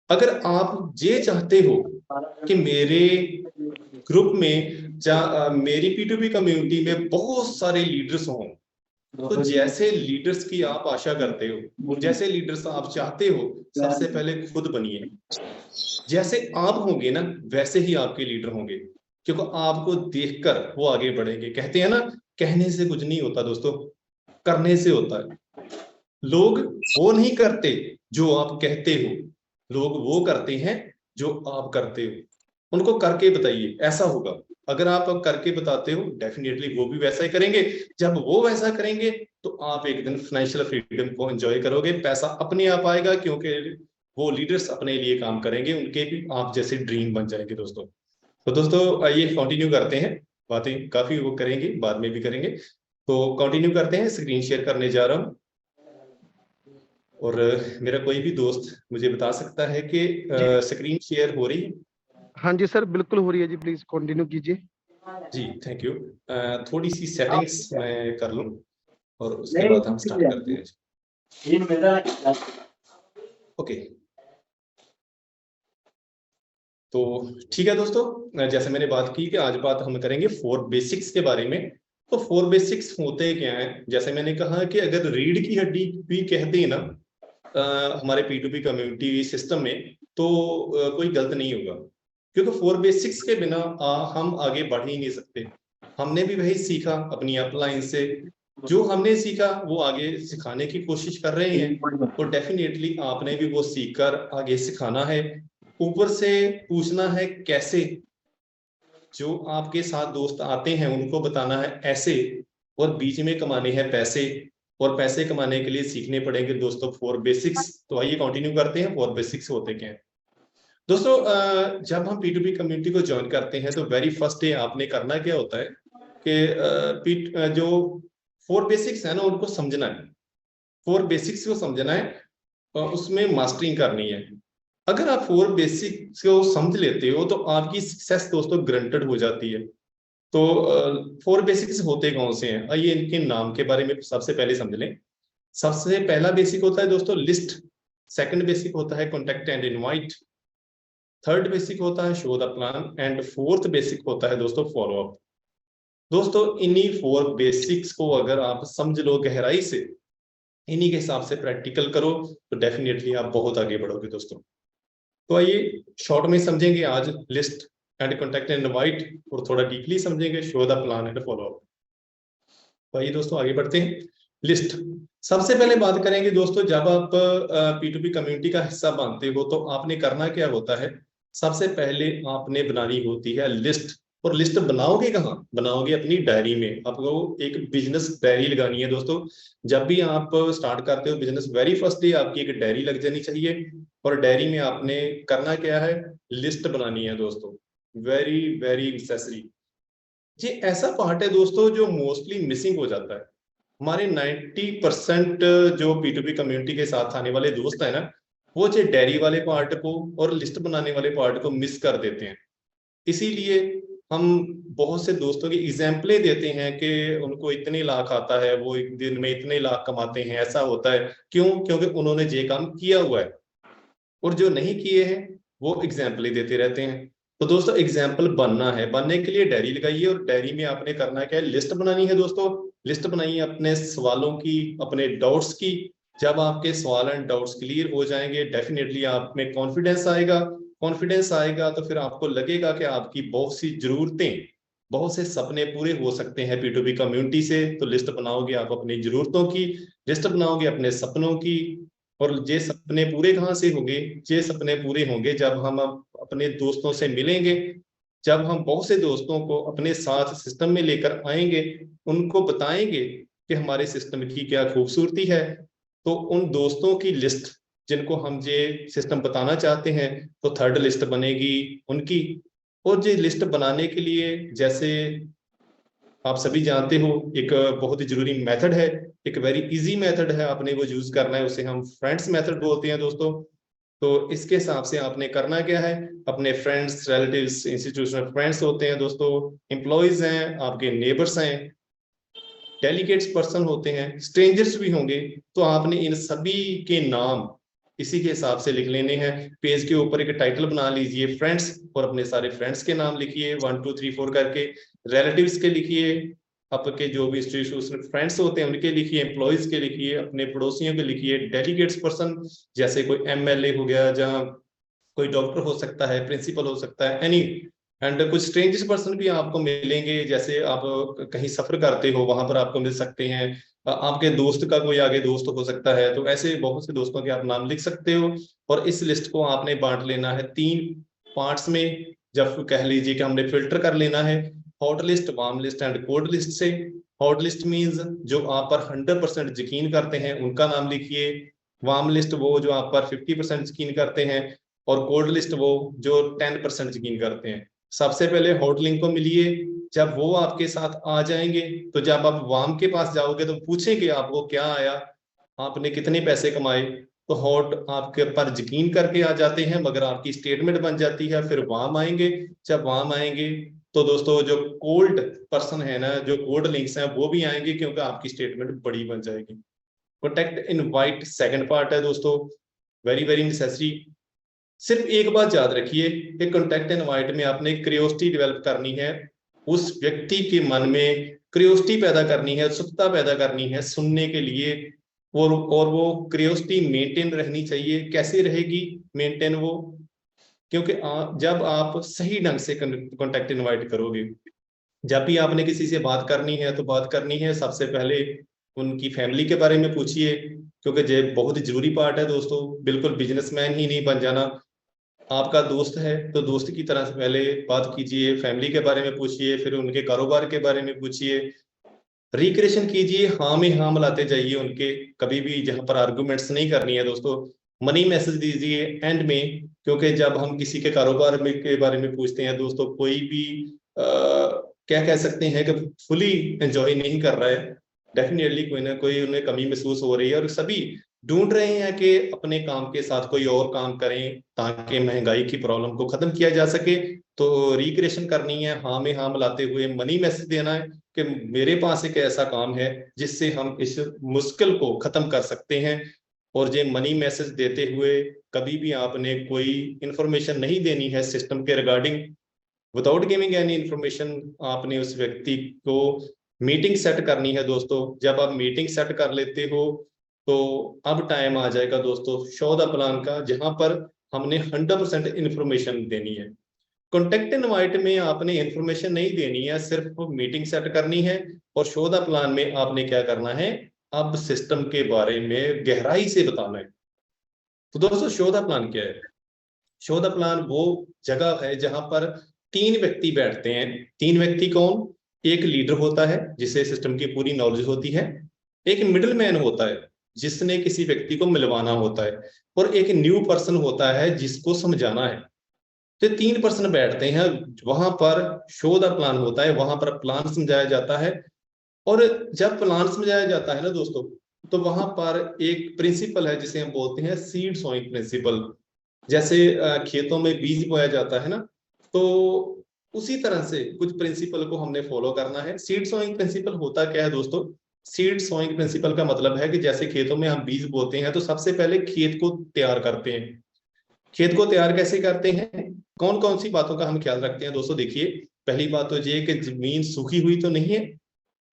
अगर आप ये चाहते हो कि मेरे ग्रुप में मेरी P2P कम्युनिटी में बहुत सारे लीडर्स हों, तो जैसे लीडर्स की आप आशा करते हो, जैसे लीडर्स आप चाहते हो, सबसे पहले खुद बनिए। जैसे आप होंगे ना, वैसे ही आपके लीडर होंगे, क्योंकि आपको देखकर वो आगे बढ़ेंगे। कहते हैं ना, कहने से कुछ नहीं होता दोस्तों, करने से होता है। लोग वो नहीं करते जो आप कहते हो, लोग वो करते हैं जो आप करते हो। उनको करके बताइए, ऐसा होगा। अगर आप करके बताते हो, डेफिनेटली वो भी वैसा ही करेंगे। जब वो वैसा करेंगे तो आप एक दिन फाइनेंशियल फ्रीडम को एंजॉय करोगे, पैसा अपने आप आएगा, क्योंकि वो लीडर्स अपने लिए काम करेंगे, उनके भी आप जैसे ड्रीम बन जाएंगे दोस्तों। तो दोस्तों आइए कंटिन्यू करते हैं, बातें काफी वो करेंगे, बाद में भी करेंगे। तो कंटिन्यू करते हैं, स्क्रीन शेयर करने जा रहा हूं। और मेरा कोई भी दोस्त मुझे बता सकता है कि स्क्रीन शेयर हो रही है? हाँ जी सर, बिल्कुल हो रही है जी, प्लीज कंटिन्यू कीजिए। जी थैंक यू। थोड़ी सी सेटिंग्स मैं कर लूं और उसके बाद हम स्टार्ट करते हैं। ओके, तो ठीक है दोस्तों, जैसे मैंने बात की कि आज बात हम करेंगे 4 बेसिक्स के बारे में। तो 4 बेसिक्स होते क्या हैं? जैसे मैंने कहा कि अगर रीढ़ की हड्डी भी कहते हैं ना हमारे P2P कम्युनिटी सिस्टम में, तो कोई गलत नहीं होगा, क्योंकि 4 बेसिक्स के बिना हम आगे बढ़ ही नहीं सकते। हमने भी वही सीखा अपनी अपलाइन से, जो हमने सीखा वो आगे सिखाने की कोशिश कर रहे हैं, और डेफिनेटली आपने भी वो सीखकर आगे सिखाना है। ऊपर से पूछना है कैसे, जो आपके साथ दोस्त आते हैं उनको बताना है ऐसे, और बीच में कमाने हैं पैसे, और पैसे कमाने के लिए सीखने पड़ेंगे दोस्तों 4 बेसिक्स। तो आइए कंटिन्यू करते हैं, 4 बेसिक्स होते क्या हैं दोस्तों। जब हम P2P कम्युनिटी को ज्वाइन करते हैं तो वेरी फर्स्ट डे आपने करना क्या होता है कि जो 4 बेसिक्स है ना उनको समझना है, 4 बेसिक्स को समझना है, उसमें मास्टरिंग करनी है। अगर आप 4 बेसिक्स को समझ लेते हो तो आपकी सक्सेस दोस्तों ग्रंटेड हो जाती है। तो 4 बेसिक्स होते कौन से हैं, आइए इनके नाम के बारे में सबसे पहले समझ लें। सबसे पहला बेसिक होता है दोस्तों लिस्ट, सेकंड बेसिक होता है contact and invite, third basic होता है show the plan, and fourth basic होता है दोस्तों फॉलो अप। दोस्तों इन्हीं 4 बेसिक्स को अगर आप समझ लो गहराई से, इन्हीं के हिसाब से प्रैक्टिकल करो, तो डेफिनेटली आप बहुत आगे बढ़ोगे दोस्तों। तो आइए शॉर्ट में समझेंगे आज list and contact and invite, और थोड़ा डीपली समझेंगे show the plan and follow up. तो आइए दोस्तों आगे बढ़ते हैं। लिस्ट, सबसे पहले बात करेंगे दोस्तों, जब आप P2P कम्युनिटी का हिस्सा बनते हो तो आपने करना क्या होता है। सबसे पहले आपने बनानी होती है लिस्ट। और लिस्ट बनाओगे कहाँ? बनाओगे अपनी डायरी में। आपको एक बिजनेस डायरी लगानी है दोस्तों। जब भी आप स्टार्ट करते हो बिजनेस, वेरी फर्स्ट डे आपकी एक डायरी लग जानी चाहिए, और डायरी में आपने करना क्या है, लिस्ट बनानी है दोस्तों। Very very necessary. ये ऐसा पार्ट है दोस्तों जो मोस्टली मिसिंग हो जाता है। हमारे 90% जो P2P कम्युनिटी के साथ आने वाले दोस्त है ना, वो जो डायरी वाले पार्ट को और लिस्ट बनाने वाले पार्ट को मिस कर देते हैं। इसीलिए हम बहुत से दोस्तों की एग्जाम्पलें देते हैं कि उनको इतने लाख आता है, वो एक दिन में इतने लाख कमाते हैं, ऐसा होता है। क्यों? क्योंकि उन्होंने ये काम किया हुआ है, और जो नहीं किए हैं वो एग्जाम्पल ही देते रहते हैं। तो दोस्तों एग्जाम्पल बनना है, बनने के लिए डायरी लगाइए, और डायरी में आपने करना क्या है, लिस्ट बनानी है दोस्तों। लिस्ट बनाइए अपने सवालों की, अपने डाउट्स की। जब आपके सवाल एंड डाउट्स क्लियर हो जाएंगे, डेफिनेटली आप में कॉन्फिडेंस आएगा। कॉन्फिडेंस आएगा तो फिर आपको लगेगा कि आपकी बहुत सी जरूरतें, बहुत से सपने पूरे हो सकते हैं P2P कम्युनिटी से। तो लिस्ट बनाओगे आप अपनी जरूरतों की, लिस्ट बनाओगे अपने सपनों की। और ये सपने पूरे कहाँ से होंगे? ये सपने पूरे होंगे जब हम अपने दोस्तों से मिलेंगे, जब हम बहुत से दोस्तों को अपने साथ सिस्टम में लेकर आएंगे, उनको बताएंगे कि हमारे सिस्टम की क्या खूबसूरती है। तो उन दोस्तों की लिस्ट जिनको हम ये सिस्टम बताना चाहते हैं, तो थर्ड लिस्ट बनेगी उनकी। और ये लिस्ट बनाने के लिए, जैसे आप सभी जानते हो, एक बहुत ही जरूरी मेथड है, एक वेरी इजी मेथड है, आपने वो यूज करना है, उसे हम फ्रेंड्स मेथड बोलते हैं दोस्तों। तो इसके हिसाब से आपने करना क्या है, अपने फ्रेंड्स, रिलेटिव्स, इंस्टीट्यूशनल फ्रेंड्स होते हैं दोस्तों, एम्प्लॉयज हैं, आपके नेबर्स हैं, डेलीगेट्स पर्सन होते हैं, स्ट्रेंजर्स भी होंगे। तो आपने इन सभी के नाम इसी के हिसाब से लिख लेने हैं। पेज के ऊपर एक टाइटल बना लीजिए फ्रेंड्स, और अपने सारे फ्रेंड्स के नाम लिखिए 1 2 3 4 करके। रिलेटिव्स के लिखिए, आपके जो भी इंस्टीट्यूशनल फ्रेंड्स होते हैं उनके लिखिए, एम्प्लॉयज के लिखिए, अपने पड़ोसियों के लिखिए, डेलीगेट्स पर्सन जैसे कोई एमएलए हो गया, जहाँ कोई डॉक्टर हो सकता है, प्रिंसिपल हो सकता है, एनी। एंड कुछ स्ट्रेंजर्स पर्सन भी आपको मिलेंगे, जैसे आप कहीं सफर करते हो वहां पर आपको मिल सकते हैं। आपके दोस्त का कोई आगे दोस्त हो सकता है, तो ऐसे बहुत से दोस्तों के आप नाम लिख सकते हो। और इस लिस्ट को आपने बांट लेना है 3 पार्ट्स में। जब कह लीजिए कि हमने फिल्टर कर लेना है hot list, warm list and cold list से। हॉट लिस्ट मींस जो आप पर 100% यकीन करते हैं उनका नाम लिखिए। वार्म लिस्ट वो जो आप पर 50% यकीन करते हैं, और कोल्ड लिस्ट वो जो 10% यकीन करते हैं। सबसे पहले हॉट लिंक को मिलिए, जब वो आपके साथ आ जाएंगे तो जब आप वार्म के पास जाओगे तो पूछेंगे आपको क्या आया, आपने कितने पैसे कमाए। तो हॉट आपके पर यकीन करके आ जाते हैं, मगर आपकी स्टेटमेंट बन जाती है। फिर वार्म आएंगे, जब वार्म आएंगे तो दोस्तों जो कोल्ड पर्सन है ना, जो कोल्ड लिंक्स हैं वो भी आएंगे, क्योंकि आपकी स्टेटमेंट बड़ी बन जाएगी। कॉन्टैक्ट इनवाइट सेकंड पार्ट है दोस्तों, वेरी वेरी नेसेसरी। सिर्फ एक बात याद रखिए कि कॉन्टैक्ट इनवाइट में आपने क्यूरियोसिटी डेवलप करनी है, उस व्यक्ति के मन में क्यूरियोसिटी पैदा करनी है, उत्सुकता पैदा करनी है सुनने के लिए। और वो क्यूरियोसिटी मेंटेन रहनी चाहिए। कैसे रहेगी मेंटेन वो? क्योंकि जब आप सही ढंग से कॉन्टैक्ट इनवाइट करोगे, जब भी आपने किसी से बात करनी है तो बात करनी है सबसे पहले उनकी फैमिली के बारे में पूछिए, क्योंकि ये बहुत ही जरूरी पार्ट है दोस्तों। बिल्कुल बिजनेसमैन ही नहीं बन जाना। आपका दोस्त है तो दोस्त की तरह से पहले बात कीजिए, फैमिली के बारे में पूछिए, फिर उनके कारोबार के बारे में पूछिए, रिक्रिएशन कीजिए, हाँ में हाँ मिलाते जाइए उनके। कभी भी जहां पर आर्गुमेंट्स नहीं करनी है दोस्तों, मनी मैसेज दीजिए एंड में। क्योंकि जब हम किसी के कारोबार में के बारे में पूछते हैं दोस्तों, कोई भी क्या कह सकते हैं कि फुली एंजॉय नहीं कर रहा है, डेफिनेटली कोई ना कोई उन्हें कमी महसूस हो रही है, और सभी ढूंढ रहे हैं कि अपने काम के साथ कोई और काम करें ताकि महंगाई की प्रॉब्लम को खत्म किया जा सके। तो रिक्रिएशन करनी है, हाँ में हाँ मिलाते हुए मनी मैसेज देना है कि मेरे पास एक ऐसा काम है जिससे हम इस मुश्किल को खत्म कर सकते हैं। और ये मनी मैसेज देते हुए कभी भी आपने कोई इंफॉर्मेशन नहीं देनी है सिस्टम के regarding. Without giving any information आपने उस व्यक्ति को मीटिंग सेट करनी है दोस्तों। जब आप मीटिंग सेट कर लेते हो तो अब टाइम आ जाएगा दोस्तों शो द प्लान का, जहां पर हमने 100% इंफॉर्मेशन देनी है। कॉन्टेक्ट इनवाइट में आपने इंफॉर्मेशन नहीं देनी है, सिर्फ मीटिंग सेट करनी है। और शो द प्लान में आपने क्या करना है, अब सिस्टम के बारे में गहराई से बताना है। तो दोस्तों शो द प्लान क्या है? शो द प्लान वो जगह है जहां पर 3 व्यक्ति बैठते हैं। 3 व्यक्ति कौन? एक लीडर होता है जिसे सिस्टम की पूरी नॉलेज होती है, एक मिडिल मैन होता है जिसने किसी व्यक्ति को मिलवाना होता है, और एक न्यू पर्सन होता है जिसको समझाना है। तो 3 पर्सन बैठते हैं, वहां पर शो द प्लान होता है, वहां पर प्लान समझाया जाता है। और जब प्लान समझाया जाता है ना दोस्तों, तो वहां पर एक प्रिंसिपल है जिसे हम बोलते हैं सीड सोइंग प्रिंसिपल। जैसे खेतों में बीज बोया जाता है ना, तो उसी तरह से कुछ प्रिंसिपल को हमने फॉलो करना है। सीड सोइंग प्रिंसिपल होता क्या है दोस्तों? सीड सोइंग प्रिंसिपल का मतलब है कि जैसे खेतों में हम बीज बोते हैं तो सबसे पहले खेत को तैयार करते हैं। खेत को तैयार कैसे करते हैं, कौन कौन सी बातों का हम ख्याल रखते हैं दोस्तों? देखिए, पहली बात तो ये कि जमीन सूखी हुई तो नहीं है।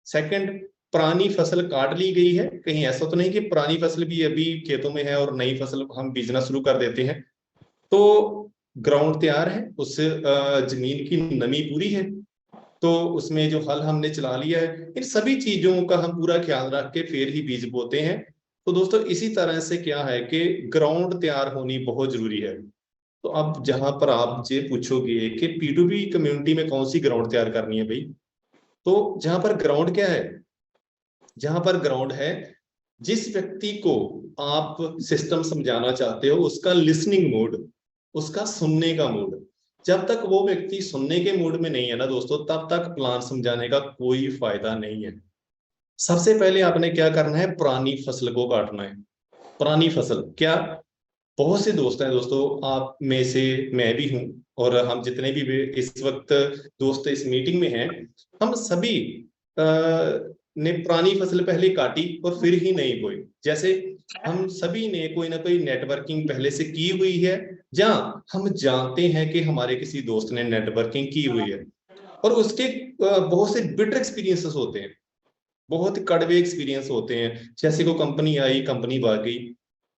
सेकंड, पुरानी फसल काट ली गई है, कहीं ऐसा तो नहीं कि पुरानी फसल भी अभी खेतों में है और नई फसल हम बीजना शुरू कर देते हैं। तो ग्राउंड तैयार है, उस जमीन की नमी पूरी है, तो उसमें जो हल हमने चला लिया है, इन सभी चीजों का हम पूरा ख्याल रख के फिर ही बीज बोते हैं। तो दोस्तों इसी तरह से क्या है कि ग्राउंड तैयार होनी बहुत जरूरी है। तो अब जहां पर आप ये पूछोगे कि P2P कम्युनिटी में कौन सी ग्राउंड तैयार करनी है भाई, तो जहां पर ग्राउंड क्या है, जहां पर ग्राउंड है जिस व्यक्ति को आप सिस्टम समझाना चाहते हो उसका लिसनिंग मूड, उसका सुनने का मूड। जब तक वो व्यक्ति सुनने के मूड में नहीं है ना दोस्तों, तब तक प्लान समझाने का कोई फायदा नहीं है। सबसे पहले आपने क्या करना है, पुरानी फसल को काटना है। पुरानी फसल क्या? बहुत से दोस्त हैं दोस्तों, आप में से मैं भी हूं, और हम जितने भी इस वक्त दोस्त इस मीटिंग में हैं, हम सभी ने पुरानी फसल पहले काटी और फिर ही नहीं बोई। जैसे हम सभी ने कोई ना कोई नेटवर्किंग पहले से की हुई है, जहां हम जानते हैं कि हमारे किसी दोस्त ने नेटवर्किंग की हुई है और उसके बहुत से बिटर एक्सपीरियंसेस होते हैं, बहुत कड़वे एक्सपीरियंस होते हैं। जैसे को कंपनी आई, कंपनी भाग गई,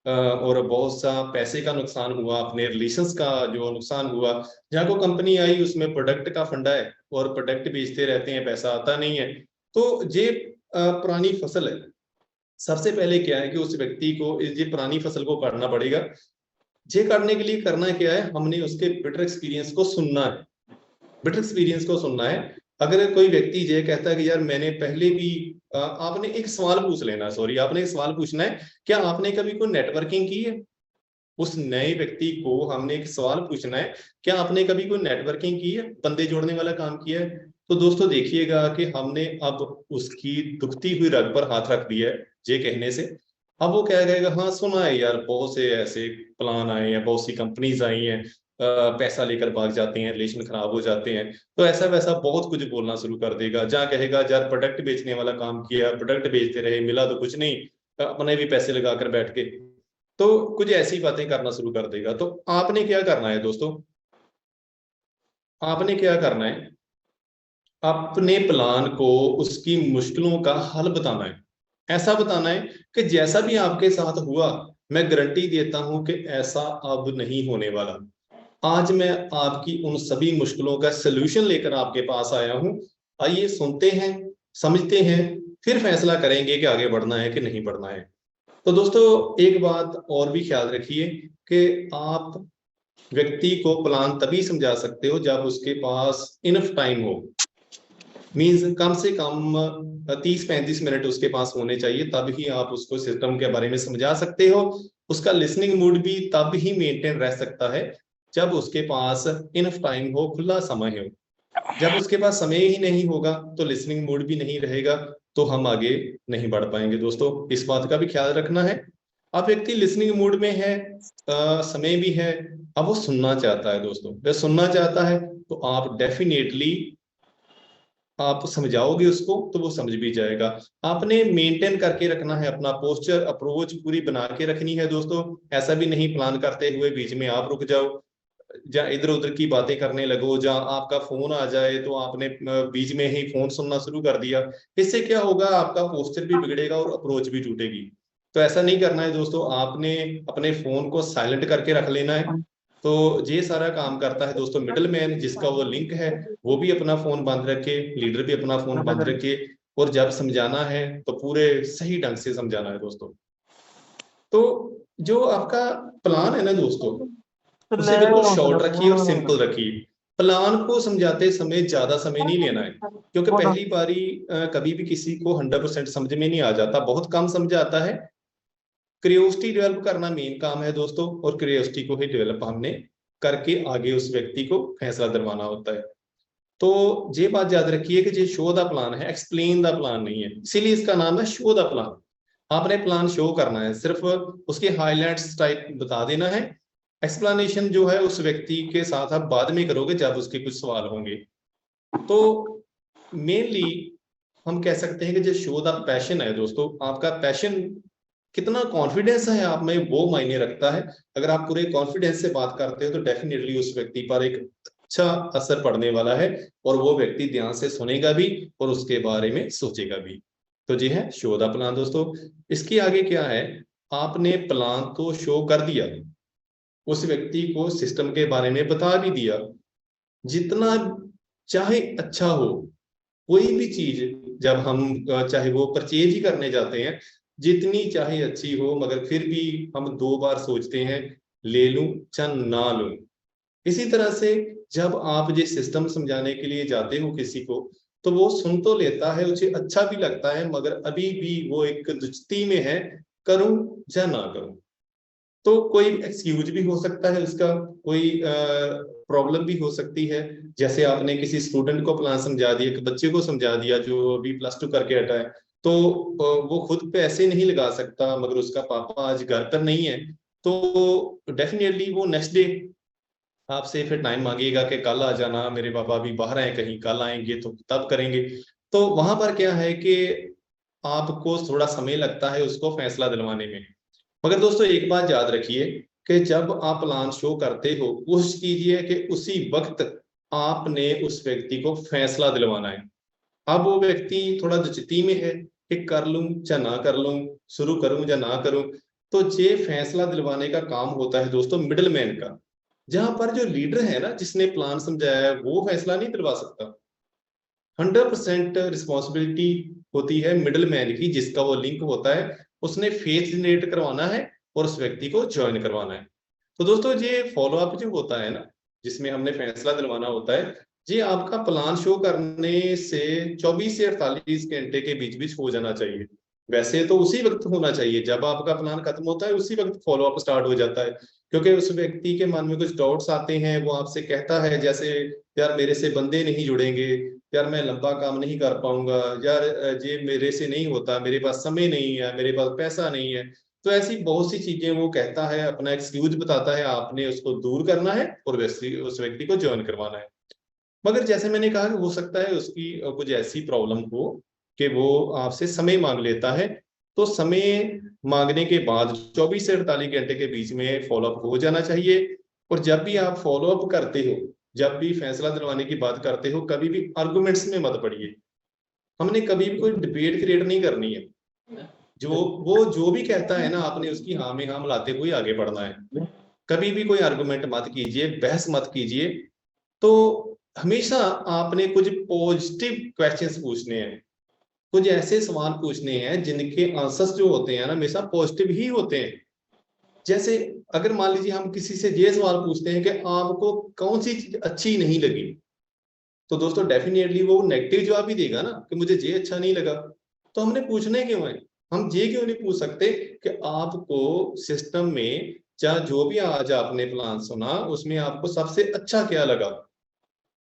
और बहुत सा पैसे का नुकसान हुआ, अपने रिलेशंस का जो नुकसान हुआ। जहाँ को कंपनी आई उसमें प्रोडक्ट का फंडा है और प्रोडक्ट बेचते रहते हैं, पैसा आता नहीं है। तो ये पुरानी फसल है। सबसे पहले क्या है कि उस व्यक्ति को ये पुरानी फसल को काटना पड़ेगा। ये करने के लिए करना क्या है, हमने उसके बिटर एक्सपीरियंस को सुनना है, बिटर एक्सपीरियंस को सुनना है। अगर कोई व्यक्ति ये कहता है कि यार मैंने पहले भी, आपने एक सवाल पूछ लेना, सॉरी, आपने एक सवाल पूछना है, क्या आपने कभी कोई नेटवर्किंग की है? उस नए व्यक्ति को हमने एक सवाल पूछना है, क्या आपने कभी कोई नेटवर्किंग की है, बंदे जोड़ने वाला काम किया है? तो दोस्तों देखिएगा कि हमने अब उसकी दुखती हुई रग पर हाथ रख दिया है ये कहने से। अब वो क्या कहेगा, हाँ सुना है यार, बहुत से ऐसे प्लान आए हैं, बहुत सी कंपनीज आई हैं, पैसा लेकर भाग जाते हैं, रिलेशन खराब हो जाते हैं, तो ऐसा वैसा बहुत कुछ बोलना शुरू कर देगा। जहाँ कहेगा यार प्रोडक्ट बेचने वाला काम किया, प्रोडक्ट बेचते रहे, मिला तो कुछ नहीं, अपने भी पैसे लगाकर बैठ के, तो कुछ ऐसी बातें करना शुरू कर देगा। तो आपने क्या करना है दोस्तों, आपने क्या करना है, अपने प्लान को, उसकी मुश्किलों का हल बताना है। ऐसा बताना है कि जैसा भी आपके साथ हुआ, मैं गारंटी देता हूं कि ऐसा अब नहीं होने वाला। आज मैं आपकी उन सभी मुश्किलों का सलूशन लेकर आपके पास आया हूं। आइए सुनते हैं, समझते हैं, फिर फैसला करेंगे कि आगे बढ़ना है कि नहीं बढ़ना है। तो दोस्तों एक बात और भी ख्याल रखिए कि आप व्यक्ति को प्लान तभी समझा सकते हो जब उसके पास इनफ टाइम हो। मींस कम से कम 30-35 मिनट उसके पास होने चाहिए, तब ही आप उसको सिस्टम के बारे में समझा सकते हो। उसका लिसनिंग मूड भी तब ही मेंटेन रह सकता है जब उसके पास इनफ टाइम हो, खुला समय हो। जब उसके पास समय ही नहीं होगा तो लिसनिंग मूड भी नहीं रहेगा, तो हम आगे नहीं बढ़ पाएंगे। दोस्तों इस बात का भी ख्याल रखना है। अब व्यक्ति लिसनिंग मूड में है, समय भी है, अब वो सुनना चाहता है। दोस्तों वह सुनना चाहता है तो आप डेफिनेटली आप समझाओगे उसको तो वो समझ भी जाएगा। आपने मेंटेन करके रखना है अपना पोस्चर, अप्रोच पूरी बना के रखनी है दोस्तों। ऐसा भी नहीं प्लान करते हुए बीच में आप रुक जाओ, जहाँ इधर उधर की बातें करने लगो, जहाँ आपका फोन आ जाए तो आपने बीच में ही फोन सुनना शुरू कर दिया। इससे क्या होगा, आपका पोस्चर भी बिगड़ेगा और अप्रोच भी टूटेगी। तो ऐसा नहीं करना है दोस्तों, आपने अपने फोन को साइलेंट करके रख लेना है। तो ये सारा काम करता है दोस्तों मिडल मैन, जिसका वो लिंक है, वो भी अपना फोन बंद रखे, लीडर भी अपना फोन बंद रखे, और जब समझाना है तो पूरे सही ढंग से समझाना है दोस्तों। तो जो आपका प्लान है ना दोस्तों, उसे बिल्कुल शॉर्ट रखिए और सिंपल रखिए। प्लान को समझाते समय ज्यादा समय नहीं लेना है, क्योंकि पहली बारी कभी भी किसी को 100% समझ में नहीं आ जाता, बहुत कम समझ आता है। क्रियोसिटी डेवलप करना मेन काम है दोस्तों, और क्रियोसिटी को ही डेवलप हमने करके आगे उस व्यक्ति को फैसला दिलवाना होता है। तो ये बात याद रखिए कि ये शो द प्लान है, एक्सप्लेन द प्लान नहीं है, इसीलिए इसका नाम है शो द प्लान। आपने प्लान शो करना है, सिर्फ उसके हाईलाइट्स टाइप बता देना है। एक्सप्लेनेशन जो है उस व्यक्ति के साथ आप बाद में करोगे जब उसके कुछ सवाल होंगे। तो मेनली हम कह सकते हैं कि जो शो द पैशन है दोस्तों, आपका पैशन कितना कॉन्फिडेंस है आप में, वो मायने रखता है। अगर आप पूरे कॉन्फिडेंस से बात करते हो तो डेफिनेटली उस व्यक्ति पर एक अच्छा असर पड़ने वाला है, और वो व्यक्ति ध्यान से सुनेगा भी और उसके बारे में सोचेगा भी। तो जी है शो द प्लान दोस्तों। इसके आगे क्या है, आपने प्लान तो शो कर दिया, उस व्यक्ति को सिस्टम के बारे में बता भी दिया। जितना चाहे अच्छा हो, कोई भी चीज जब हम चाहे वो परचेज ही करने जाते हैं, जितनी चाहे अच्छी हो मगर फिर भी हम 2 बार सोचते हैं, ले लूं या ना लूं। इसी तरह से जब आप ये सिस्टम समझाने के लिए जाते हो किसी को, तो वो सुन तो लेता है, उसे अच्छा भी लगता है, मगर अभी भी वो एक दुस्ती में है, करूं या ना करूं। तो कोई एक्सक्यूज भी हो सकता है उसका, कोई प्रॉब्लम भी हो सकती है। जैसे आपने किसी स्टूडेंट को प्लान समझा दिया, एक बच्चे को समझा दिया जो अभी +2 करके हटा है, तो वो खुद पैसे नहीं लगा सकता, मगर उसका पापा आज घर पर नहीं है, तो डेफिनेटली वो नेक्स्ट डे आपसे फिर टाइम मांगेगा कि कल आ जाना, मेरे पापा अभी बाहर हैं कहीं, कल आएंगे तो तब करेंगे। तो वहां पर क्या है कि आपको थोड़ा समय लगता है उसको फैसला दिलवाने में। मगर दोस्तों एक बात याद रखिए कि जब आप प्लान शो करते हो, कोशिश कीजिए कि उसी वक्त आपने उस व्यक्ति को फैसला दिलवाना है। अब वो व्यक्ति थोड़ा दुचिती में है कि कर लूं या ना कर लूं, शुरू करूं या ना करूं, तो ये फैसला दिलवाने का काम होता है दोस्तों मिडल मैन का। जहां पर जो लीडर है ना, जिसने प्लान समझाया है, वो फैसला नहीं दिलवा सकता। 100% रिस्पॉन्सिबिलिटी होती है मिडल मैन की, जिसका वो लिंक होता है। उसने फेस जनरेट करवाना है और उस व्यक्ति को ज्वाइन करवाना है। तो दोस्तों ये फॉलो अप जो होता है ना, जिसमें हमने फैसला दिलवाना होता है, ये आपका प्लान शो करने से 24 से 48 घंटे के बीच बीच हो जाना चाहिए। वैसे तो उसी वक्त होना चाहिए, जब आपका प्लान खत्म होता है उसी वक्त फॉलो अप स्टार्ट हो जाता है। क्योंकि उस व्यक्ति के मन में कुछ डाउट्स आते हैं, वो आपसे कहता है जैसे यार मेरे से बंदे नहीं जुड़ेंगे, यार मैं लंबा काम नहीं कर पाऊंगा, यार ये मेरे से नहीं होता, मेरे पास समय नहीं है, मेरे पास पैसा नहीं है। तो ऐसी बहुत सी चीजें वो कहता है, अपना एक्सक्यूज बताता है। आपने उसको दूर करना है और वैसे उस व्यक्ति को ज्वाइन करवाना है। मगर जैसे मैंने कहा कि हो सकता है उसकी कुछ ऐसी प्रॉब्लम हो कि वो आपसे समय मांग लेता है। तो समय मांगने के बाद 24 से 48 घंटे के बीच में फॉलोअप हो जाना चाहिए। और जब भी आप फॉलोअप करते हो, जब भी फैसला दिलवाने की बात करते हो, कभी भी आर्गुमेंट्स में मत पड़िए। हमने कभी भी कोई डिबेट क्रिएट नहीं करनी है। जो भी कहता है ना, आपने उसकी हाँ में हाँ मिलाते हुए आगे बढ़ना है। कभी भी कोई आर्गुमेंट मत कीजिए, बहस मत कीजिए। तो हमेशा आपने कुछ पॉजिटिव क्वेश्चंस पूछने हैं, कुछ ऐसे सवाल पूछने हैं जिनके आंसर्स जो होते हैं ना, हमेशा पॉजिटिव ही होते हैं। जैसे अगर मान लीजिए हम किसी से ये सवाल पूछते हैं कि आपको कौन सी चीज अच्छी नहीं लगी, तो दोस्तों डेफिनेटली वो नेगेटिव जवाब ही देगा ना कि मुझे ये अच्छा नहीं लगा। तो हमने पूछने क्यों है? हम ये क्यों नहीं पूछ सकते कि आपको सिस्टम में, चाहे जो भी आज आपने प्लान सुना, उसमें आपको सबसे अच्छा क्या लगा?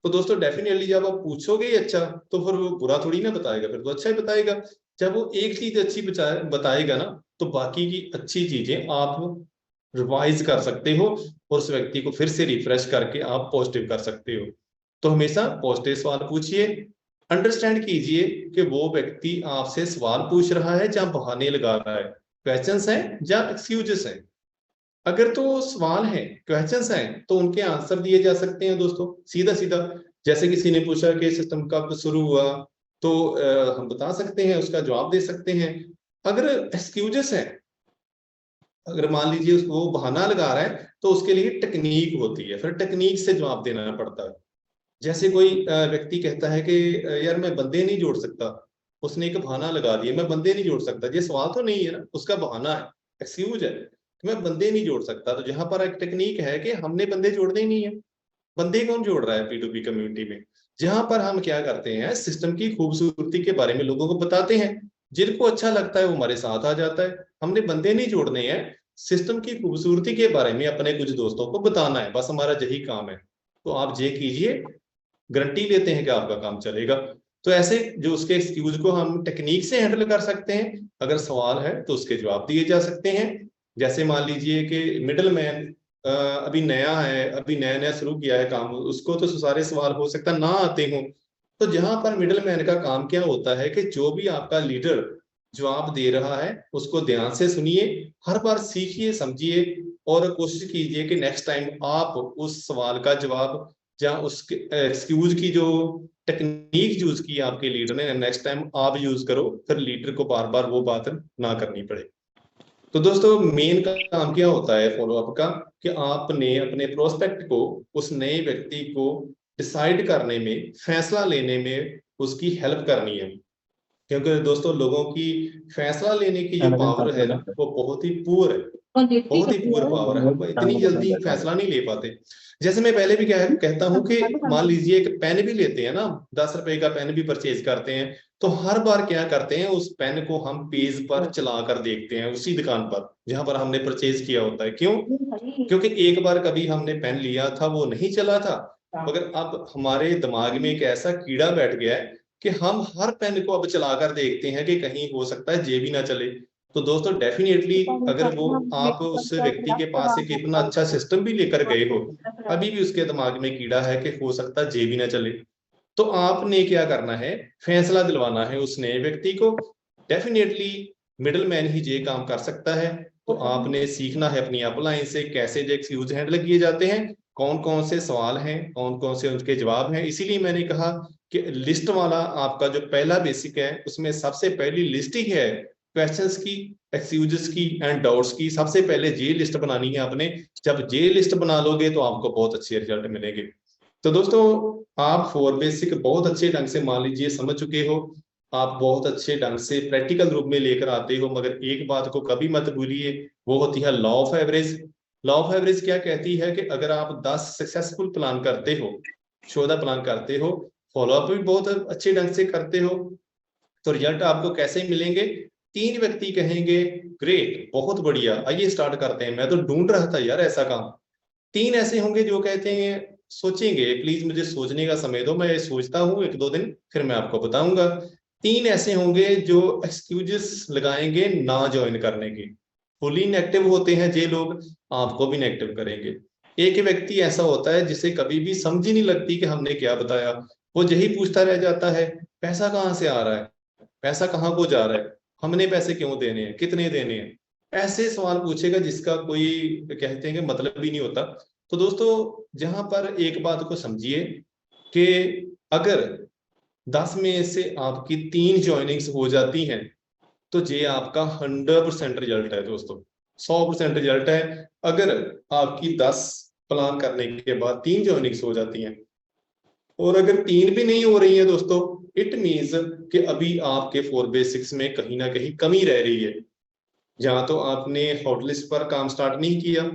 तो दोस्तों डेफिनेटली जब आप पूछोगे ही अच्छा, तो फिर वो बुरा थोड़ी ना बताएगा, फिर तो अच्छा ही बताएगा। जब वो एक चीज अच्छी बताएगा ना, तो बाकी की अच्छी चीजें आप रिवाइज कर सकते हो और उस व्यक्ति को फिर से रिफ्रेश करके आप पॉजिटिव कर सकते हो। तो हमेशा पॉजिटिव सवाल पूछिए। अंडरस्टैंड कीजिए कि वो व्यक्ति आपसे सवाल पूछ रहा है या बहाने लगा रहा है, क्वेश्चंस हैं या एक्सक्यूजेस हैं। अगर तो सवाल है, क्वेश्चंस हैं, तो उनके आंसर दिए जा सकते हैं दोस्तों, सीधा सीधा। जैसे किसी ने पूछा कि सिस्टम कब शुरू हुआ, तो हम बता सकते हैं, उसका जवाब दे सकते हैं। अगर एक्सक्यूजेस है, अगर मान लीजिए वो बहाना लगा रहा है, तो उसके लिए टेक्निक होती है, फिर टेक्निक से जवाब देना पड़ता है। जैसे कोई व्यक्ति कहता है कि यार मैं बंदे नहीं जोड़ सकता, उसने एक बहाना लगा दिया, मैं बंदे नहीं जोड़ सकता। ये सवाल तो नहीं है ना, उसका बहाना है, एक्सक्यूज है कि मैं बंदे नहीं जोड़ सकता। तो जहां पर एक टेक्निक है कि हमने बंदे जोड़ने ही नहीं है। बंदे कौन जोड़ रहा है P2P कम्युनिटी में? जहां पर हम क्या करते हैं, सिस्टम की खूबसूरती के बारे में लोगों को बताते हैं। जिनको अच्छा लगता है वो हमारे साथ आ जाता है। हमने बंदे नहीं जोड़ने हैं, सिस्टम की खूबसूरती के बारे में अपने कुछ दोस्तों को बताना है, बस हमारा यही काम है। तो आप ये कीजिए, गारंटी लेते हैं कि आपका काम चलेगा। तो ऐसे जो उसके एक्सक्यूज को हम टेक्निक से हैंडल कर सकते हैं। अगर सवाल है तो उसके जवाब दिए जा सकते हैं। जैसे मान लीजिए कि मिडल मैन अभी नया है, अभी नया नया शुरू किया है काम, उसको तो सारे सवाल हो सकता है ना आते हों। तो जहां पर मिडल मैन का काम क्या होता है कि जो भी आपका लीडर जवाब दे रहा है उसको ध्यान से सुनिए, हर बार सीखिए, समझिए और कोशिश कीजिए कि नेक्स्ट टाइम आप उस सवाल का जवाब या उसके एक्सक्यूज की जो टेक्निक यूज की आपके लीडर ने, नेक्स्ट टाइम आप यूज करो, फिर लीडर को बार बार वो बात ना करनी पड़े। तो दोस्तों मेन काम क्या होता है फॉलोअप का, कि आपने अपने प्रोस्पेक्ट को, उस नए व्यक्ति को डिसाइड करने में, फैसला लेने में उसकी हेल्प करनी है। क्योंकि दोस्तों लोगों की फैसला लेने की जो पावर है ना, वो बहुत ही पुअर है, बहुत ही पुअर पावर है। वो इतनी जल्दी फैसला नहीं ले पाते। जैसे मैं पहले भी कहता हूं कि मान लीजिए एक पेन भी लेते हैं ना, 10 रुपए का पेन भी परचेज करते हैं, तो हर बार क्या करते हैं, उस पेन को हम पेज पर चला कर देखते हैं, उसी दुकान पर जहां पर हमने परचेज किया होता है। क्यों? क्योंकि एक बार कभी हमने पेन लिया था, वो नहीं चला था, मगर अब हमारे दिमाग में एक ऐसा कीड़ा बैठ गया है कि हम हर पेन को अब चलाकर देखते हैं कि कहीं हो सकता है जे भी ना चले। तो दोस्तों डेफिनेटली अगर वो आप उस व्यक्ति के पास एक इतना अच्छा सिस्टम भी लेकर गए हो, अभी भी उसके दिमाग में कीड़ा है कि हो सकता है जे भी ना चले। तो आपने क्या करना है, फैसला दिलवाना है उस नए व्यक्ति को। डेफिनेटली मिडल मैन ही ये काम कर सकता है। तो आपने सीखना है अपनी अपलाइन से कैसे जो एक्सक्यूज हैंडल किए जाते हैं, कौन कौन से सवाल हैं, कौन कौन से उनके जवाब हैं। इसीलिए मैंने कहा कि लिस्ट वाला आपका जो पहला बेसिक है उसमें सबसे पहली लिस्ट ही है क्वेश्चंस की, एक्सक्यूजेस की एंड डाउट्स की। सबसे पहले ये लिस्ट बनानी है आपने। जब ये लिस्ट बना लोगे तो आपको बहुत अच्छे रिजल्ट मिलेंगे। तो दोस्तों, आप फोर बेसिक बहुत अच्छे ढंग से मान लीजिए समझ चुके हो, आप बहुत अच्छे ढंग से प्रैक्टिकल रूप में लेकर आते हो, मगर एक बात को कभी मत भूलिए, वो होती है law of average. Law of average क्या कहती है कि अगर आप 10 सक्सेसफुल प्लान करते हो, 14 प्लान करते हो, फॉलोअप भी बहुत अच्छे ढंग से करते हो, तो रिजल्ट आपको कैसे मिलेंगे? 3 व्यक्ति कहेंगे ग्रेट, बहुत बढ़िया, आइए स्टार्ट करते हैं, मैं तो ढूंढ रहा था यार ऐसा काम। 3 ऐसे होंगे जो कहते हैं सोचेंगे, प्लीज मुझे सोचने का समय दो, मैं सोचता हूँ 1-2 दिन, फिर मैं आपको बताऊंगा। 3 ऐसे होंगे जो एक्सक्यूजेस लगाएंगे ना ज्वाइन करने के, फुली नेगेटिव होते हैं ये लोग, आपको भी नेगेटिव करेंगे। एक व्यक्ति ऐसा होता है जिसे कभी भी समझ ही नहीं लगती कि हमने क्या बताया, वो यही पूछता रह जाता है पैसा कहाँ से आ रहा है, पैसा कहाँ को जा रहा है, हमने पैसे क्यों देने हैं, कितने देने हैं। ऐसे सवाल पूछेगा जिसका कोई कहते हैं कि मतलब ही नहीं होता। तो दोस्तों, जहां पर एक बात को समझिए कि अगर 10 में से आपकी 3 ज्वाइनिंग्स हो जाती हैं तो ये आपका 100% रिजल्ट है दोस्तों, 100% रिजल्ट है। अगर आपकी 10 प्लान करने के बाद 3 ज्वाइनिंग्स हो जाती हैं, और अगर 3 भी नहीं हो रही है दोस्तों, इट मीन्स कि अभी आपके 4 बेसिक्स में कहीं ना कहीं कमी रह रही है। जहां तो आपने हॉटलिस्ट पर काम स्टार्ट नहीं किया,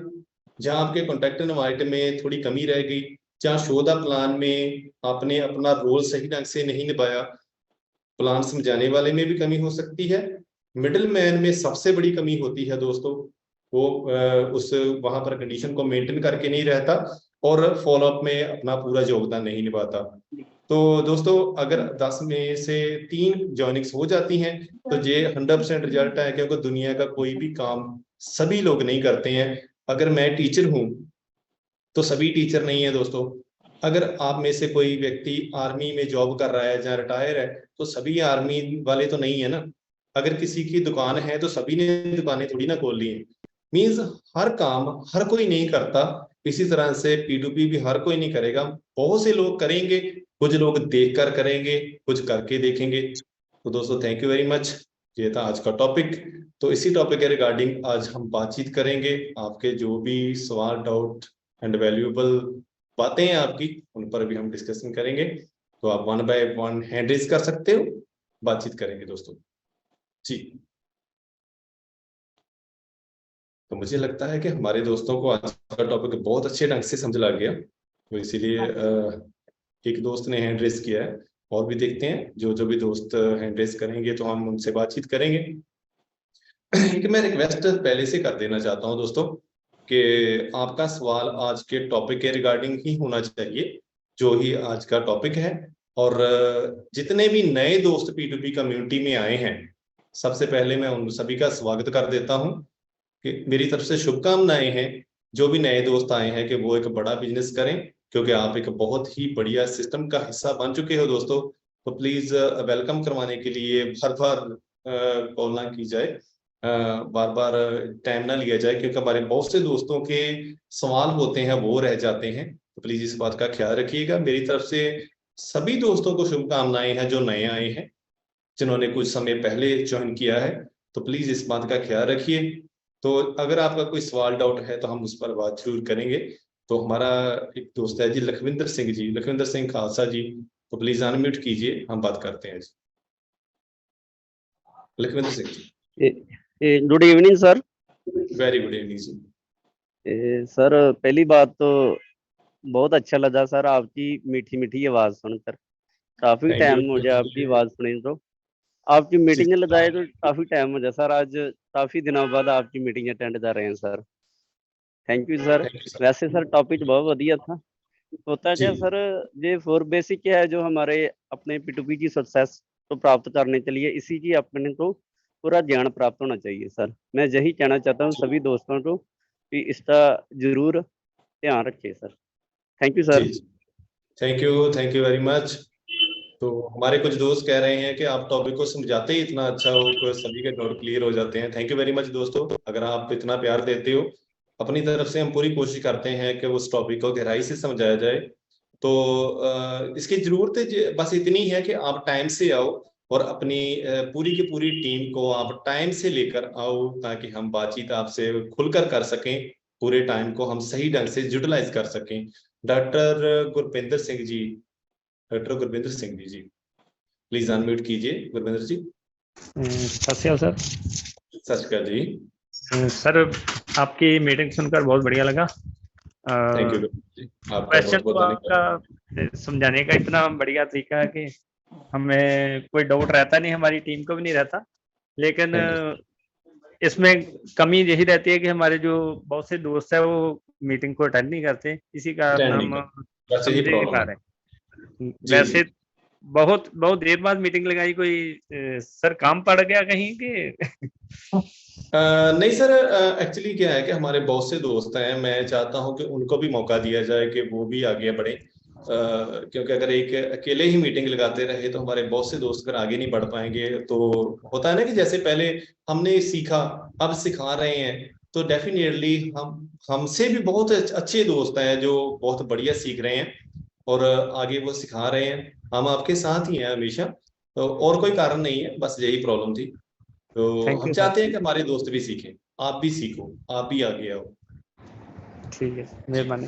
जहां आपके कॉन्टेक्ट इनवाइट में थोड़ी कमी रह गई, जहां शो द प्लान में आपने अपना रोल सही ढंग से नहीं निभाया, प्लान समझाने वाले में भी कमी हो सकती है, मिडिल मैन में सबसे बड़ी कमी होती है दोस्तों, वो उस वहां पर कंडीशन को मेंटेन करके नहीं रहता और फॉलोअप में अपना पूरा योगदान नहीं निभाता। तो दोस्तों, अगर 10 में से 3 जॉइनिंग्स हो जाती हैं तो ये 100% रिजल्ट है, क्योंकि दुनिया का कोई भी काम सभी लोग नहीं करते हैं। अगर मैं टीचर हूं तो सभी टीचर नहीं है दोस्तों। अगर आप में से कोई व्यक्ति आर्मी में जॉब कर रहा है या रिटायर है तो सभी आर्मी वाले तो नहीं है ना। अगर किसी की दुकान है तो सभी ने दुकानें थोड़ी ना खोल ली है। मीन्स हर काम हर कोई नहीं करता। इसी तरह से P2P भी हर कोई नहीं करेगा, बहुत से लोग करेंगे, कुछ लोग देखकर करेंगे, कुछ करके देखेंगे। तो दोस्तों, थैंक यू वेरी मच, ये था आज का टॉपिक। तो इसी टॉपिक के रिगार्डिंग आज हम बातचीत करेंगे। आपके जो भी सवाल, डाउट एंड वैल्यूएबल बातें हैं आपकी, उन पर भी हम डिस्कशन करेंगे। तो आप 1 बाय 1 हैंड रेज कर सकते हो, बातचीत करेंगे दोस्तों जी। तो मुझे लगता है कि हमारे दोस्तों को आज का टॉपिक बहुत अच्छे ढंग से समझ लग गया, तो इसीलिए एक दोस्त ने हैंड रेज किया है, और भी देखते हैं जो जो भी दोस्त हैंड रेज करेंगे तो हम उनसे बातचीत करेंगे। एक मैं रिक्वेस्ट पहले से कर देना चाहता हूं दोस्तों कि आपका सवाल आज के टॉपिक के रिगार्डिंग ही होना चाहिए, जो ही आज का टॉपिक है। और जितने भी नए दोस्त P2P कम्युनिटी में आए हैं, सबसे पहले मैं उन सभी का स्वागत कर देता हूं कि मेरी तरफ से शुभकामनाएं हैं। जो भी नए दोस्त आए हैं कि वो एक बड़ा बिजनेस करें, क्योंकि आप एक बहुत ही बढ़िया सिस्टम का हिस्सा बन चुके हो दोस्तों। तो प्लीज वेलकम करवाने के लिए बार बार कॉल ना की जाए, बार बार टाइम ना लिया जाए, क्योंकि हमारे बहुत से दोस्तों के सवाल होते हैं वो रह जाते हैं। तो प्लीज इस बात का ख्याल रखिएगा। मेरी तरफ से सभी दोस्तों को शुभकामनाएं हैं जो नए आए हैं, जिन्होंने कुछ समय पहले ज्वाइन किया है। तो प्लीज इस बात का ख्याल रखिए। तो अगर आपका कोई सवाल डाउट है तो हम उस पर बात जरूर करेंगे। तो हमारा एक दोस्त है जी, लखविंदर सिंह जी, लखविंदर सिंह खालसा जी, तो प्लीज अनम्यूट कीजिए, हम बात करते हैं जी। Lakhwinder Singh ji. Good evening sir. Very good evening जी। सर पहली बात तो बहुत अच्छा लगा सर आपकी मीठी मीठी आवाज सुनकर। काफी Thank टाइम you. हो गया आपकी आवाज सुने तो। आपकी मीटिंग लगाए तो काफी टाइम हो गया सर, आज काफी दिनों बाद आपकी मीटिंग अटेंड कर रहे हैं sir. Thank you sir. Thank you, sir. वैसे सर टॉपिक बहुत बढ़िया था। होता क्या जी। सर, ये 4 बेसिक है जो हमारे अपने P2P की सक्सेस को प्राप्त करने के लिए, इसी की अपने को पूरा ज्ञान प्राप्त होना चाहिए सर। मैं यही कहना चाहता हूँ सभी दोस्तों को कि इसका जरूर ध्यान रखिए सर। Thank you sir. जी, थैंक यू वेरी मच। तो हमारे कुछ दोस्त कह रहे हैं कि आप टॉपिक को समझाते ही इतना अच्छा हो कि सभी के डाउट क्लियर हो जाते हैं। थैंक यू वेरी मच दोस्तों, अगर आप इतना प्यार देते हो। अपनी तरफ से हम पूरी कोशिश करते हैं कि उस टॉपिक को गहराई से समझाया जाए। तो इसकी जरूरत है बस इतनी है कि आप टाइम से आओ और अपनी पूरी की पूरी टीम को आप टाइम से लेकर आओ, ताकि हम बातचीत आपसे खुलकर कर सकें, पूरे टाइम को हम सही ढंग से यूटिलाइज कर सकें। Doctor Gurvinder Singh ji, doctor Gurvinder Singh ji please unmute कीजिए। गुरविंदर जी। सत श्री अकाल सर। सत श्री अकाल जी। सर आपकी मीटिंग सुनकर बहुत बढ़िया लगा। थैंक यू जी, आपका क्वेश्चन बहुत तो बहुत धन्यवाद। आपका समझाने का इतना बढ़िया तरीका है कि हमें कोई डाउट रहता नहीं, हमारी टीम को भी नहीं रहता। लेकिन इसमें कमी यही रहती है कि हमारे जो बहुत से दोस्त है वो मीटिंग को अटेंड नहीं करते, इसी कारण हम बस यही समझ नहीं पा प्रॉब्लम है। रहे। वैसे बहुत देर बाद मीटिंग लगाई, कोई सर काम पड़ गया कहीं के? नहीं सर, एक्चुअली क्या है कि हमारे बहुत से दोस्त हैं, मैं चाहता हूं कि उनको भी मौका दिया जाए कि वो भी आगे बढ़े। क्योंकि अगर एक अकेले ही मीटिंग लगाते रहे तो हमारे बहुत से दोस्त अगर आगे नहीं बढ़ पाएंगे, तो होता है ना कि जैसे पहले हमने सीखा अब सिखा रहे हैं, तो डेफिनेटली हमसे भी बहुत अच्छे दोस्त हैं जो बहुत बढ़िया सीख रहे हैं और आगे वो सिखा रहे हैं। हम आपके साथ ही हैं हमेशा, तो और कोई कारण नहीं है, बस यही प्रॉब्लम थी। तो थैंक हम यू चाहते सर। हैं कि हमारे दोस्त भी सीखें, आप भी सीखो, आप भी आगे आओ। ठीक है, मेहरबानी।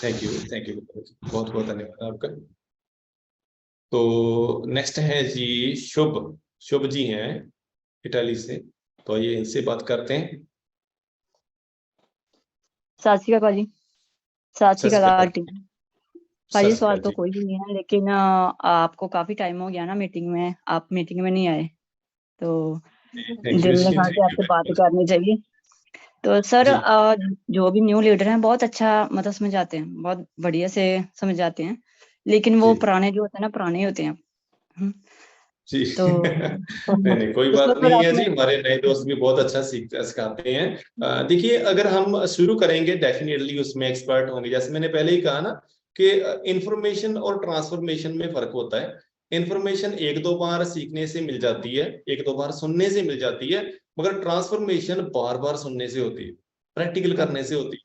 थैंक यू, थैंक यू, बहुत बहुत धन्यवाद आपका। तो नेक्स्ट है जी शुभ। शुभ जी हैं इटाली से, तो ये इनसे बात करते हैं। सत श्री अकाल जी। सत श्री अकाल आंटी। भाई सत श्री सवाल अकाल तो जी। कोई भी नहीं है, लेकिन आपको काफी टाइम हो गया ना मीटिंग में, आप मीटिंग में नहीं आए, तो थैंक यू दिल में जी, था थैंक कि यू आपसे बात वेरी मच करनी चाहिए। तो सर जी। जो भी न्यू लीडर हैं बहुत अच्छा मतलब समझाते हैं, बहुत बढ़िया से समझाते हैं, लेकिन वो जी पुराने जो होते हैं ना, पुराने ही होते हैं। हम्म, जी तो नहीं नहीं कोई तो बात सर फिर नहीं है जी, आपने हमारे नए दोस्त भी बहुत अच्छा सिखाते हैं। देखिए अगर हम शुरू करेंगे डेफिनेटली उसमें एक्सपर्ट होंगे। जैसे मैंने पहले ही कहा ना कि इंफॉर्मेशन और ट्रांसफॉर्मेशन में फर्क होता है। इंफॉर्मेशन एक दो बार सीखने से मिल जाती है, एक दो बार सुनने से मिल जाती है, मगर ट्रांसफॉर्मेशन बार बार सुनने से होती है, प्रैक्टिकल करने से होती है।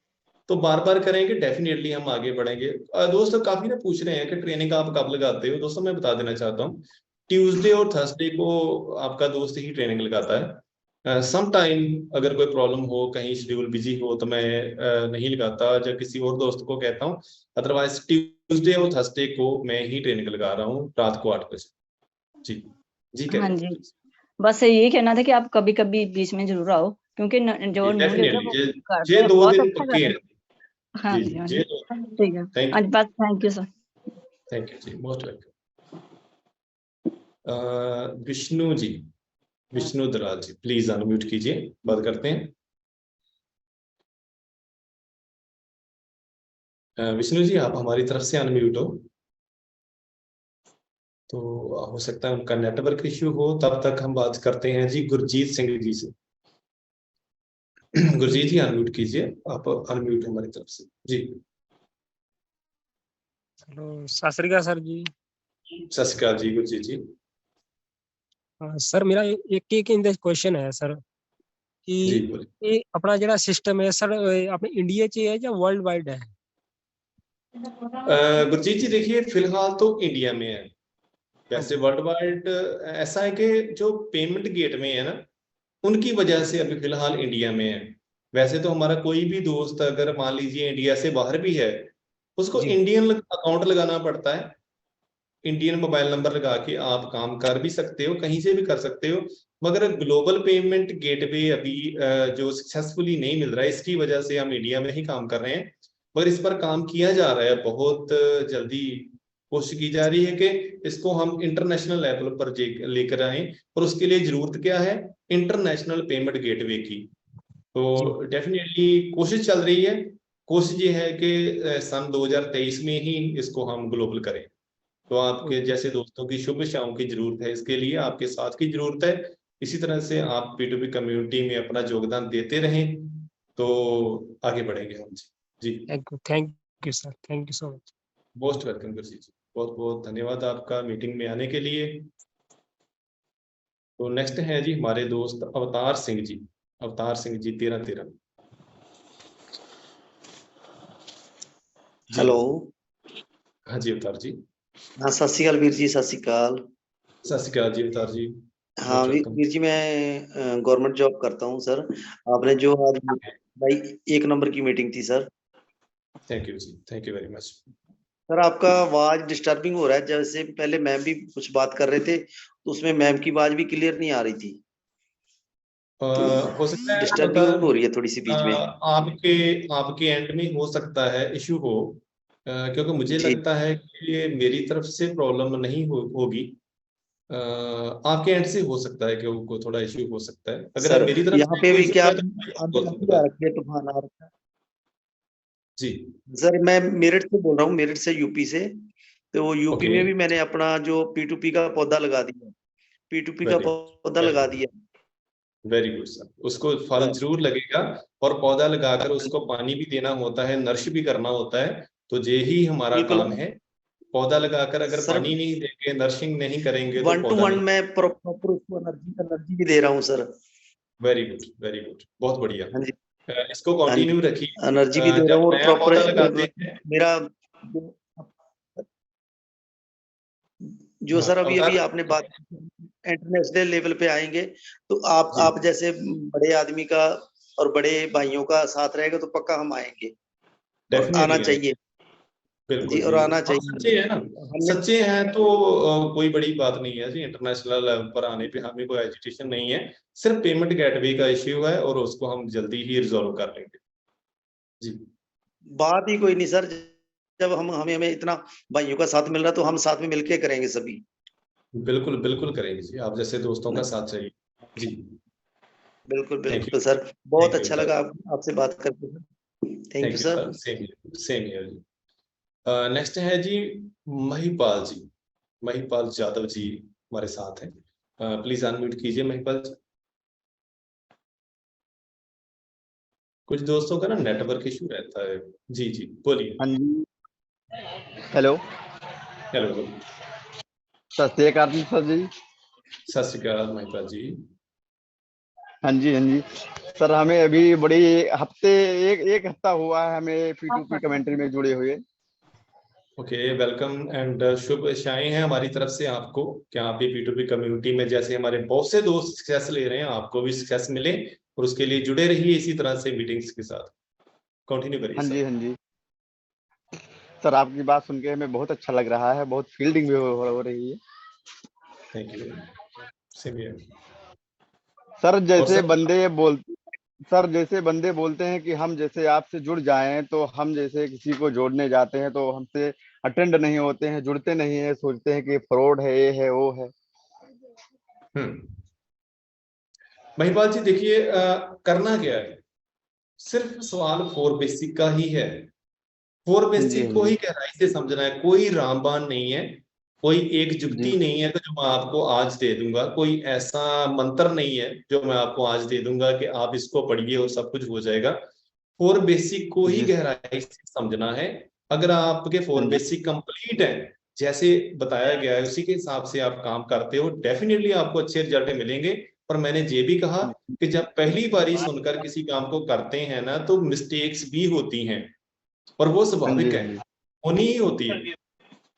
तो बार बार करेंगे डेफिनेटली हम आगे बढ़ेंगे। दोस्तों काफी ना पूछ रहे हैं कि ट्रेनिंग आप कब लगाते हो। दोस्तों मैं बता देना चाहता हूँ, ट्यूसडे और थर्सडे को आपका दोस्त ही ट्रेनिंग लगाता है। सम टाइम अगर कोई प्रॉब्लम हो, कहीं शेड्यूल बिजी हो, तो मैं नहीं लगाता, जब किसी और दोस्त को कहता हूँ। अदरवाइज ट्यूसडे और थर्सडे को मैं ही ट्रेनिंग लगा रहा हूँ रात को 8 बजे। जी जी हाँ करिए जी, प्लीज। बस यही कहना था कि आप कभी कभी बीच में जरूर आओ, क्योंकि जो न्यू लीडर है वो डेफिनेटली कर रहे ये हैं, दो बहुत दिन अच्छा कर पक्के रहे हैं। हैं। हाँ जी जी, हाँ जी जी, ये ठीक है। थैंक हाँ यू, जी, बस thank you sir. Thank you जी, most welcome. Vishnu ji, Vishnu Dalal ji please unmute कीजिए, बात करते हैं। विष्णु जी आप हमारी तरफ से अनम्यूट हो, तो हो सकता है उनका नेटवर्क इश्यू हो। तब तक हम बात करते हैं जी गुरजीत सिंह जी से। गुरजीत जी अनम्यूट कीजिए, आप अनम्यूट हमारी तरफ से जी। हेलो, सत श्री अकाल सर जी। सत श्री अकाल जी गुरजीत जी। सर मेरा एक एक क्वेश्चन है सर कि जी बोलिए। ये अपना ਜਿਹੜਾ सिस्टम है सर अपने इंडिया च है या वर्ल्ड वाइड है? गुरजीत जी देखिए फिलहाल तो इंडिया में है, वैसे वर्ल्ड वाइड ऐसा है कि जो पेमेंट गेटवे है ना, उनकी वजह से अभी फिलहाल इंडिया में है। वैसे तो हमारा कोई भी दोस्त अगर मान लीजिए इंडिया से बाहर भी है, उसको जी इंडियन अकाउंट लगाना पड़ता है। इंडियन मोबाइल नंबर लगा के आप काम कर भी सकते हो, कहीं से भी कर सकते हो। मगर ग्लोबल पेमेंट गेटवे अभी जो सक्सेसफुली नहीं मिल रहा है, इसकी वजह से हम इंडिया में ही काम कर रहे हैं। मगर इस पर काम किया जा रहा है, बहुत जल्दी कोशिश की जा रही है कि इसको हम इंटरनेशनल लेवल पर लेकर आए। और उसके लिए जरूरत क्या है, इंटरनेशनल पेमेंट गेटवे की। जी तो डेफिनेटली कोशिश चल रही है। कोशिश ये है कि सन 2023 में ही इसको हम ग्लोबल करें। तो आपके जैसे दोस्तों की शुभ इच्छाओं की जरूरत है, इसके लिए आपके साथ की जरूरत है। इसी तरह से आप P2P कम्युनिटी में अपना योगदान देते रहें, तो आगे बढ़ेंगे हम जी। जी thank you sir, thank you so much. Most welcome Gurjeet ji. बहुत बहुत धन्यवाद आपका मीटिंग में आने के लिए। तो नेक्स्ट है जी हमारे दोस्त अवतार सिंह जी। अवतार सिंह जी 13-13। जी हेलो। हाँ जी अवतार जी। हाँ, सत श्री अकाल वीर जी, सत श्री अकाल। सत श्री अकाल जी अवतार जी। हाँ वीर जी, मैं गवर्नमेंट जॉब करता हूँ सर। आपने जो आज भाई 1 नंबर की मीटिंग थी सर। थैंक यू जी, thank you very much. Sir आपका आवाज डिस्टर्बिंग हो रहा है, जैसे पहले मैम भी कुछ बात कर रहे थे तो उसमें मैम की आवाज भी क्लियर नहीं आ रही थी। हो सकता है डिस्टर्बिंग हो रही है थोड़ी सी बीच में। आपके आपके एंड में हो सकता है इशू हो, क्योंकि मुझे जी लगता है कि ये मेरी तरफ से प्रॉब्लम नहीं होगी। आपके एंड से हो सकता है कि वो थोड़ा इशू हो सकता है। अगर सर, मेरी तरफ यहाँ से पे कोई भी इशू क्या है तो आंधी दोस्त आंधी बता आ दें। रखी है, तूफान आ रखा है। जी सर मैं मेरठ से बोल रहा हूँ, मेरठ से यूपी से। तो यूपी ओके, में भी मैंने अपना जो P2P का पौधा लगा दिया, P2P का वेरी पौधा वेरी लगा गुड, दिया। Very good sir. उसको फल जरूर लगेगा, और पौधा लगाकर उसको पानी भी देना होता है, नर्श भी करना होता है। तो ये ही हमारा बिल्कुल काम है। पौधा लगाकर अगर सर, पानी नहीं देंगे, नर्शिंग नहीं करेंगे तो 1 to पौधा 1 नहीं। मैं प्रॉपर उसको एनर्जी भी दे रहा हूँ sir. Very good, very good, बहुत बढ़िया। हाँ जी, इसको हाँ जी, कंटिन्यू रखिए। एनर्जी भी दे रहा जब हूँ और नया प्रॉपर पौधा लगाते हैं। मेरा जो सर अभी अवतार, आपने बात इंटरनेशनल लेवल पे आएंगे तो आप जी जैसे बड़े आदमी का और बड़े भाइयों का साथ रहेगा तो पक्का हम आएंगे और आना डेफिनेटली आएंगे। चाहिए बिल्कुल जी, और जी, आना हाँ चाहिए। सच्चे हैं ना। हमने सच्चे हैं तो कोई बड़ी बात नहीं है जी। इंटरनेशनल लेवल पर आने पे हमें कोई एजुटेशन नहीं है, सिर्फ पेमेंट गेटवे का इश्यू है, और उसको हम जल्दी ही रिजॉल्व कर लेंगे जी। बात ही कोई नहीं सर, जब हम हमें हमें इतना भाइयों का साथ मिल रहा है तो हम साथ में मिलके करेंगे सभी। बिल्कुल बिल्कुल करेंगे जी, आप जैसे दोस्तों का साथ चाहिए जी। बिल्कुल थैंक यू, बिल्कुल सर, बहुत थैंक यू अच्छा सर, लगा आपसे बात करके। Thank you thank you sir. Sir, same here जी। नेक्स्ट है जी महिपाल जी। महिपाल यादव जी हमारे साथ हैं। प्लीज अनम्यूट कीजिए महिपाल जी। कुछ दोस्तों का ना नेटवर्क इशू रहता है। जी जी बोलिए। हाँ जी, हेलो, हेलो, सत श्री अकाल सर जी। सत श्री अकाल महिपाल जी। हाँ जी, हाँ जी सर, हमें अभी बड़ी हफ्ते एक हफ्ता हुआ है हमें P2P कमेंट्री में जुड़े हुए। ओके, वेलकम एंड शुभ आशाएं हैं हमारी तरफ से आपको कि आप भी P2P कम्युनिटी में जैसे हमारे बहुत से दोस्त सक्सेस ले रहे हैं, आपको भी सक्सेस मिले, और उसके लिए जुड़े रहिए इसी तरह से मीटिंग्स के साथ। कंटिन्यू करिए हाँ सर। जी, हाँ जी सर, आपकी बात सुन के हमें बहुत अच्छा लग रहा है, बहुत फील्डिंग भी हो रही है thank you, same here. Sir. और जैसे बंदे बोलते हैं कि हम जैसे आपसे जुड़ जाएं, तो हम जैसे किसी को जोड़ने जाते हैं तो हमसे अटेंड नहीं होते हैं, जुड़ते नहीं है, सोचते हैं कि फ्रॉड है, ये है, वो है। महिपाल जी देखिए, करना क्या है, सिर्फ सवाल फोर बेसिक का ही है। फोर हाँ जी, बेसिक हाँ को जी ही गहराई से समझना है। कोई रामबाण नहीं है, कोई एक जी जुक्ति नहीं है कि जो मैं आपको आज दे दूंगा, कोई ऐसा मंत्र नहीं है जो मैं आपको आज दे दूंगा कि आप इसको पढ़िए और सब कुछ हो जाएगा। फोर बेसिक को ही जी गहराई से समझना है। अगर आपके हाँ फोर जी, बेसिक कंप्लीट है, जैसे बताया गया है उसी के हिसाब से आप काम करते हो, डेफिनेटली आपको अच्छे रिजल्ट मिलेंगे। और मैंने ये भी कहा कि जब पहली बारी सुनकर किसी काम को करते हैं ना, तो मिस्टेक्स भी होती हैं, और वो हाँ जी, स्वाभाविक है, हाँ जी होनी ही होती है।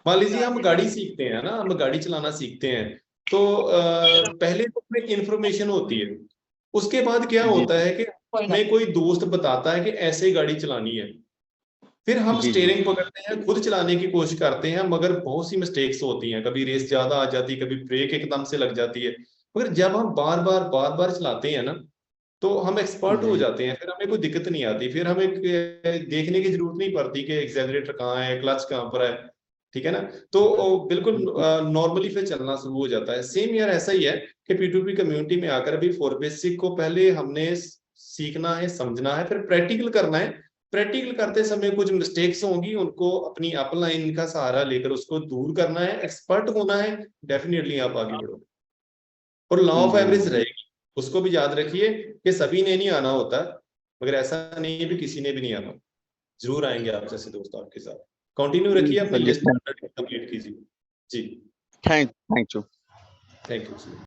मान लीजिए हम गाड़ी सीखते हैं ना, हम गाड़ी चलाना सीखते हैं, तो पहले तो हमें इंफॉर्मेशन होती है। उसके बाद क्या जी होता है कि हमें कोई दोस्त बताता है कि ऐसे गाड़ी चलानी है, फिर हम जी जी स्टीयरिंग पकड़ते हैं, खुद चलाने की कोशिश करते हैं, मगर बहुत सी मिस्टेक्स होती हैं। कभी रेस ज्यादा आ जाती है, कभी ब्रेक एकदम से लग जाती है। मगर जब हम बार बार चलाते हैं ना, तो हम एक्सपर्ट हो जी जाते हैं, फिर हमें कोई दिक्कत नहीं आती। फिर हमें देखने की जरूरत नहीं पड़ती कि एक्सेलरेटर कहाँ है, क्लच कहाँ पर है, ठीक है ना। तो बिल्कुल नॉर्मली फिर चलना शुरू हो जाता है। सेम यार ऐसा ही है कि P2P कम्युनिटी में आकर भी फोर बेसिक को पहले हमने सीखना है, समझना है, फिर प्रैक्टिकल करना है। प्रैक्टिकल करते समय कुछ मिस्टेक्स होंगी, उनको अपनी अपलाइन का सहारा लेकर उसको दूर करना है, एक्सपर्ट होना है, डेफिनेटली आप आगे बढ़ोगे। और लॉ ऑफ जी एवरेज रहेगी, उसको भी याद रखिए कि सभी ने नहीं आना होता, मगर ऐसा नहीं है भी किसी ने भी नहीं आना। जरूर आएंगे आप जैसे दोस्त आपके साथ। कंटिन्यू रखिए, अपनी चलिए, लिस्ट कंप्लीट कीजिए जी। Thank you. Thank you.